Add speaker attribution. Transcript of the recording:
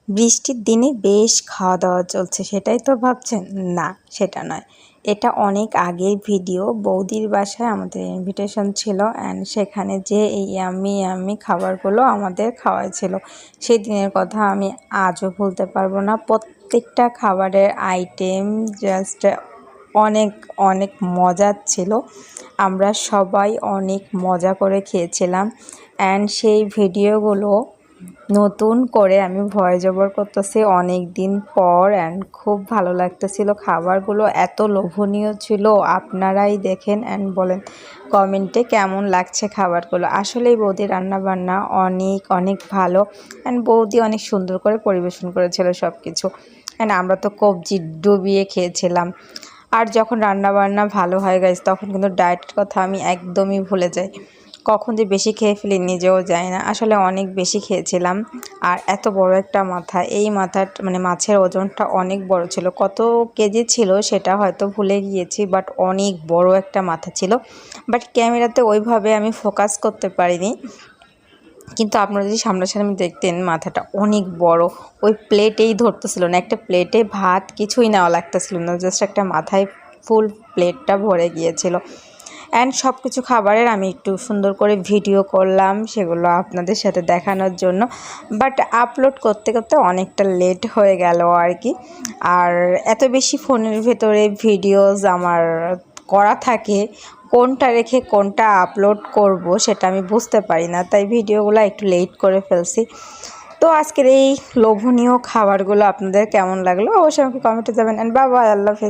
Speaker 1: বৃষ্টির দিনে বেশ খাওয়া দাওয়া চলছে, সেটাই তো ভাবছেন? না, সেটা নয়। এটা অনেক আগের ভিডিও। বৌদির বাসায় আমাদের ইনভিটেশন ছিল অ্যান্ড সেখানে যে এই ইয়াম্মি ইয়াম্মি খাবারগুলো আমাদের খাওয়াইছিল, সেই দিনের কথা আমি আজও ভুলতে পারবো না। প্রত্যেকটা খাবারের আইটেম জাস্ট অনেক অনেক মজার ছিল। আমরা সবাই অনেক মজা করে খেয়েছিলাম অ্যান্ড সেই ভিডিওগুলো নতুন করে আমি ভয়েস ওভার করতেছি অনেক দিন পর অ্যান্ড খুব ভালো লাগতেছিল। খাবারগুলো এত লোভনীয় ছিল, আপনারাই দেখেন অ্যান্ড বলেন কমেন্টে কেমন লাগছে খাবারগুলো। আসলেই বৌদির রান্নাবান্না অনেক অনেক ভালো অ্যান্ড বৌদি অনেক সুন্দর করে পরিবেশন করেছিল সব কিছু। অ্যান্ড আমরা তো কবজি ডুবিয়ে খেয়েছিলাম। আর যখন রান্নাবান্না ভালো হয়ে গেছে তখন কিন্তু ডায়েটের কথা আমি একদমই ভুলে যাই। কখন যে বেশি খেয়ে ফেলি নিজেও জানি না। আসলে অনেক বেশি খেয়েছিলাম। আর এত বড় একটা মাথা, এই মাথার মানে মাছের ওজনটা অনেক বড় ছিল। কত কেজি ছিল সেটা হয়তো ভুলে গিয়েছি, বাট অনেক বড় একটা মাথা ছিল। বাট ক্যামেরাতে ওইভাবে আমি ফোকাস করতে পারিনি, কিন্তু আপনারা যদি সামনাসামনি দেখতেন মাথাটা অনেক বড়। ওই প্লেটেই ধরতেছিল না, একটা প্লেটে ভাত কিছুই নেওয়া লাগতেছিল না, জাস্ট একটা মাথায় ফুল প্লেটটা ভরে গিয়েছিল। অ্যান্ড সব কিছু খাবারের আমি একটু সুন্দর করে ভিডিও করলাম সেগুলো আপনাদের সাথে দেখানোর জন্য, বাট আপলোড করতে করতে অনেকটা লেট হয়ে গেল আর কি। আর এত বেশি ফোনের ভেতরে ভিডিওস আমার করা থাকে, কোনটা রেখে কোনটা আপলোড করব সেটা আমি বুঝতে পারি না, তাই ভিডিওগুলো একটু লেট করে ফেলছি। তো আজকের এই লোভনীয় খাবারগুলো আপনাদের কেমন লাগলো অবশ্যই আমাকে কমেন্টে যাবেন। অ্যান্ড বাবা, আল্লাহ হাফেজ।